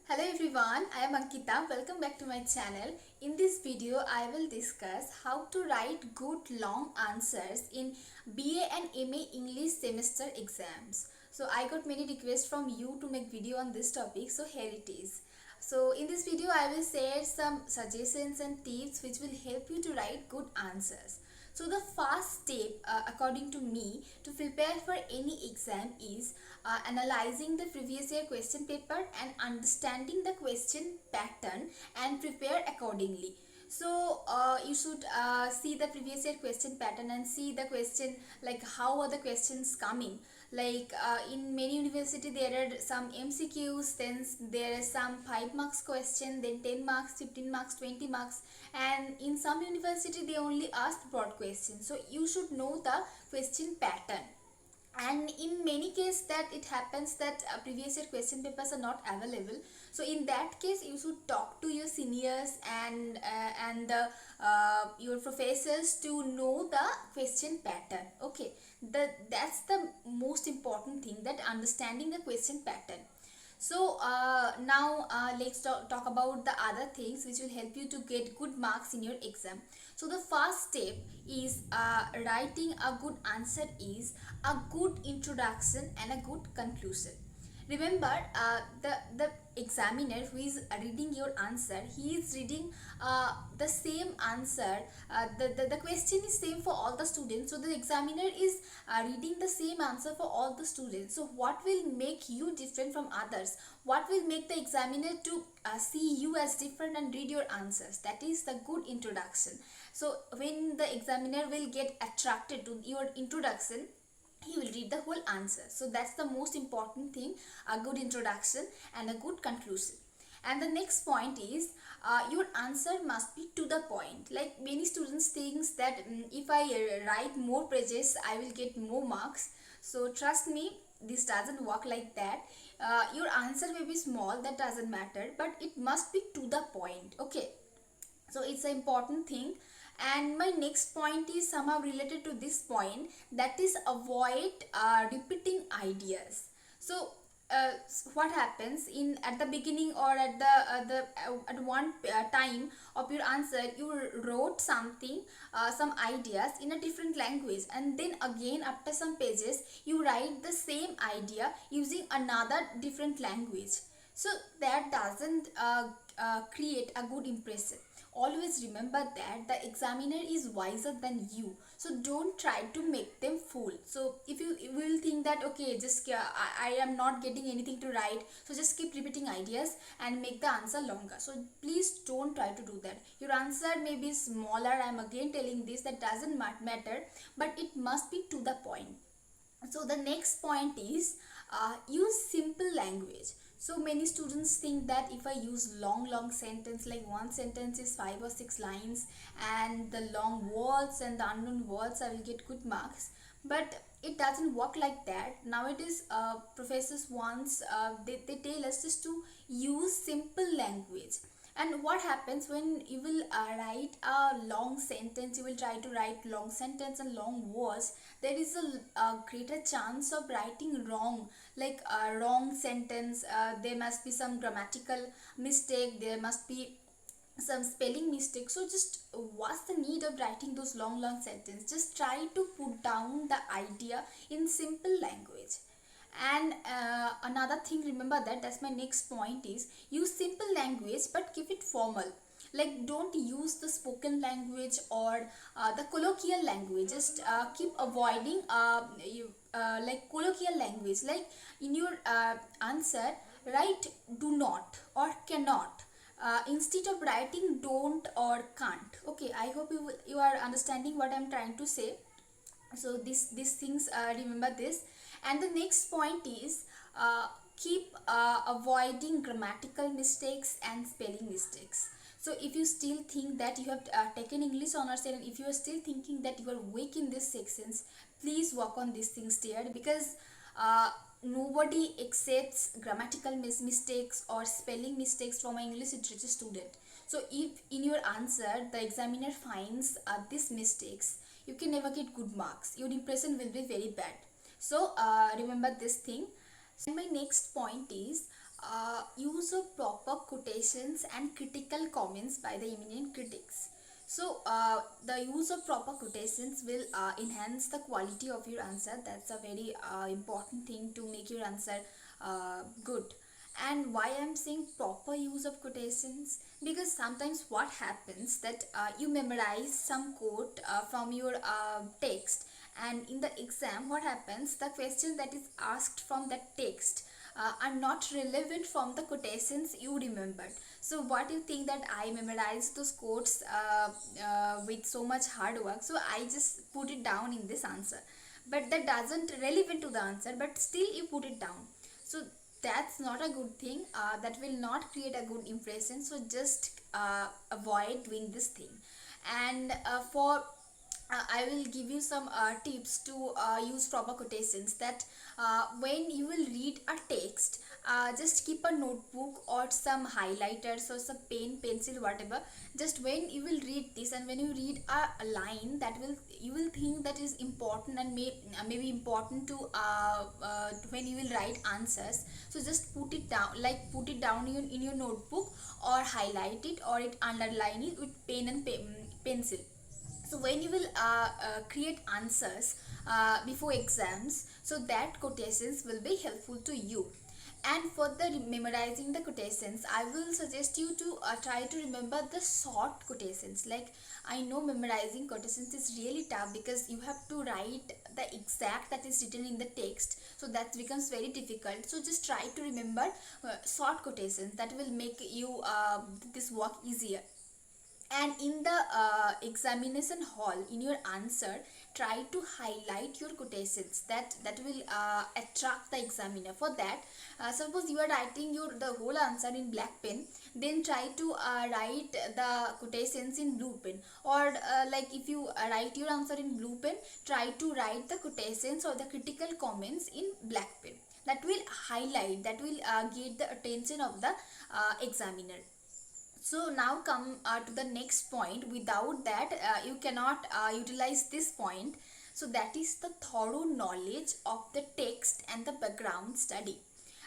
Hello everyone, I am Ankita. Welcome back to my channel. In this video, I will discuss how to write good long answers in BA and MA English semester exams. So I got many requests from you to make video on this topic, so here it is. So in this video, I will share some suggestions and tips which will help you to write good answers. So the first step, according to me, to prepare for any exam is analyzing the previous year question paper and understanding the question pattern and prepare accordingly. So you should see the previous year question pattern and see the question, like how are the questions coming. Like in many university there are some MCQs, then there is some 5 marks question, then 10 marks, 15 marks, 20 marks, and in some university they only ask broad questions. So you should know the question pattern. And in many cases that it happens that previous year question papers are not available, so in that case you should talk to your seniors and your professors to know the question pattern. Okay, that's the most important thing, that understanding the question pattern. So now let's talk about the other things which will help you to get good marks in your exam. So the first step is writing a good answer is a good introduction and a good conclusion. Remember, the examiner who is reading your answer, he is reading the same answer. The question is same for all the students, so the examiner is reading the same answer for all the students. So what will make you different from others? What will make the examiner to see you as different and read your answers? That is the good introduction. So when the examiner will get attracted to your introduction, he will read the whole answer. So that's the most important thing, a good introduction and a good conclusion. And the next point is your answer must be to the point. Like many students thinks that if I write more pages I will get more marks. So trust me, this doesn't work like that. Your answer may be small, that doesn't matter, but it must be to the point. Okay, so it's an important thing. And my next point is somehow related to this point, that is avoid repeating ideas. So what happens in at the beginning or at the at one time of your answer, you wrote something, some ideas in a different language, and then again after some pages you write the same idea using another different language. So that doesn't create a good impression. Always remember that the examiner is wiser than you, so don't try to make them fool. So if you will think that okay, just I am not getting anything to write, so just keep repeating ideas and make the answer longer. So please don't try to do that. Your answer may be smaller, I am again telling this, that doesn't matter, but it must be to the point. So the next point is use simple language. So many students think that if I use long sentence, like one sentence is 5 or 6 lines, and the long words and the unknown words, I will get good marks. But it doesn't work like that. Nowadays professors wants they tell us just to use simple language. And what happens when you will write a long sentence, you will try to write long sentence and long words, there is a greater chance of writing wrong. Like a wrong sentence, there must be some grammatical mistake, there must be some spelling mistake. So just what's the need of writing those long sentences? Just try to put down the idea in simple language. And another thing, remember that, that's my next point, is use simple language but keep it formal. Like don't use the spoken language or the colloquial language. Just keep avoiding like colloquial language. Like in your answer, write do not or cannot instead of writing don't or can't. Okay, I hope you are understanding what I'm trying to say. So these things, remember this. And the next point is keep avoiding grammatical mistakes and spelling mistakes. So if you still think that you have taken English honors, and if you are still thinking that you are weak in these sections, please work on these things, dear, because nobody accepts grammatical mistakes or spelling mistakes from an English literature student. So if in your answer the examiner finds these mistakes, you can never get good marks. Your impression will be very bad. So remember this thing. And my next point is use of proper quotations and critical comments by the eminent critics. So the use of proper quotations will enhance the quality of your answer. That's a very important thing to make your answer good. And why I'm saying proper use of quotations, because sometimes what happens that you memorize some quote from your text, and in the exam what happens, the question that is asked from that text are not relevant from the quotations you remembered. So what you think that I memorized those quotes with so much hard work, so I just put it down in this answer, but that doesn't relevant to the answer, but still you put it down. So that's not a good thing. That will not create a good impression. So just avoid doing this thing. And for I will give you some tips to use proper quotations. That when you will read a text, just keep a notebook or some highlighters or some pen, pencil, whatever. Just when you will read this, and when you read a line that will, you will think that is important and maybe important to when you will write answers. So just put it down, like put it down in your notebook, or highlight it, or it underline it with pen and pencil. So when you will create answers before exams, so that quotations will be helpful to you. And for the memorizing the quotations, I will suggest you to try to remember the short quotations. Like, I know memorizing quotations is really tough, because you have to write the exact that is written in the text, so that becomes very difficult. So just try to remember short quotations, that will make you this work easier. And in the examination hall, in your answer, try to highlight your quotations, that will attract the examiner. For that, suppose you are writing the whole answer in black pen, then try to write the quotations in blue pen. Or like, if you write your answer in blue pen, try to write the quotations or the critical comments in black pen. That will highlight, that will get the attention of the examiner. So now come to the next point. Without that, you cannot utilize this point. So that is the thorough knowledge of the text and the background study.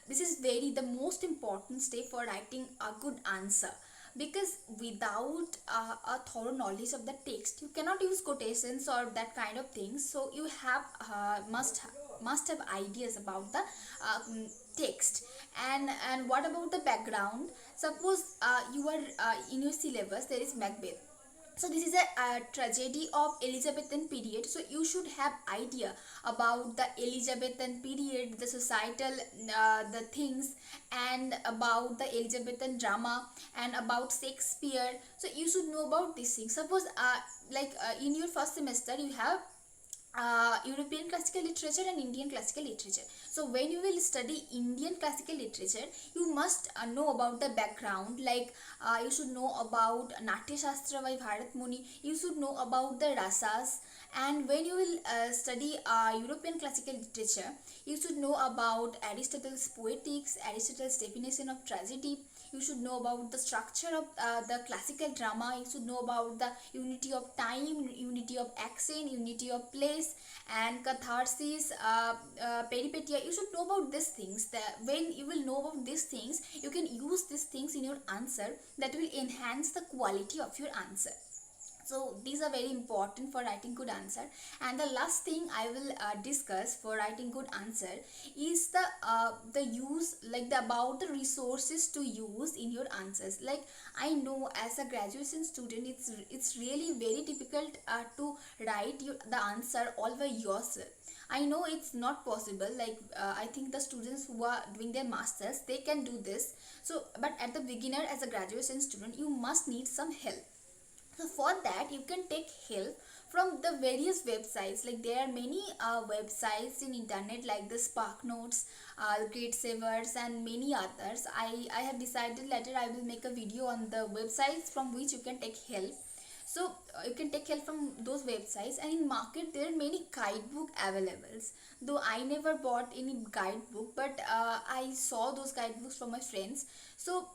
This is the most important step for writing a good answer, because without a thorough knowledge of the text, you cannot use quotations or that kind of things. So you have must have ideas about the text. And what about the background? Suppose you are in your syllabus there is Macbeth. So this is a tragedy of Elizabethan period. So you should have idea about the Elizabethan period, the societal the things, and about the Elizabethan drama, and about Shakespeare. So you should know about these things. Suppose like in your first semester you have European classical literature and Indian classical literature. So when you will study Indian classical literature, you must know about the background. Like you should know about Natya Shastra by Bharat Muni. You should know about the rasas. And when you will study European classical literature, you should know about Aristotle's poetics, Aristotle's definition of tragedy. You should know about the structure of the classical drama. You should know about the unity of time, unity of accent, unity of place, and catharsis, peripetia. You should know about these things. When you will know about these things, you can use these things in your answer. That will enhance the quality of your answer. So these are very important for writing good answer. And the last thing I will discuss for writing good answer is the use, like about the resources to use in your answers. Like, I know as a graduation student, it's really very difficult to write the answer all by yourself. I know it's not possible. Like I think the students who are doing their masters, they can do this. So but at the beginner, as a graduation student, you must need some help. So for that, you can take help from the various websites. Like, there are many websites in internet, like the Spark Notes, Great Savers, and many others. I have decided later I will make a video on the websites from which you can take help. So you can take help from those websites. And in market there are many guidebook available. Though I never bought any guidebook, but I saw those guidebooks from my friends. So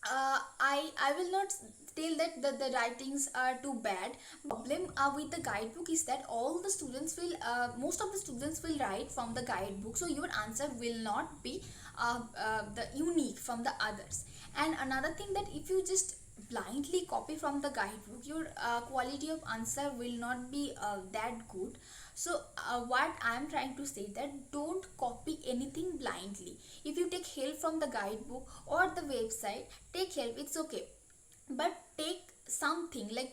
I will not tell that the writings are too bad. Problem with the guidebook is that all the students will most of the students will write from the guidebook, so your answer will not be the unique from the others. And another thing, that if you just blindly copy from the guidebook, your quality of answer will not be that good. So what I am trying to say, that don't copy anything blindly. If you take help from the guidebook or the website, take help, it's okay, but take something like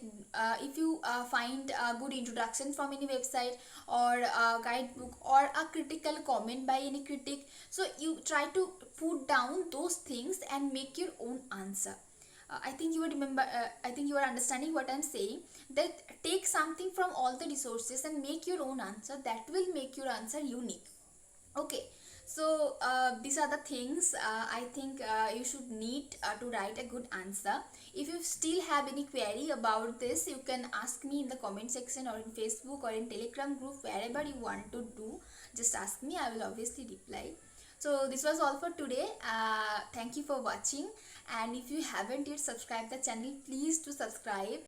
if you find a good introduction from any website or a guidebook or a critical comment by any critic, so you try to put down those things and make your own answer. I think you would remember, I think you are understanding what I'm saying, that take something from all the resources and make your own answer. That will make your answer unique. Okay, so these are the things I think you should need to write a good answer. If you still have any query about this, you can ask me in the comment section or in Facebook or in Telegram group, wherever you want to do. Just ask me, I will obviously reply. So this was all for today. Thank you for watching, and if you haven't yet subscribed the channel, please do subscribe.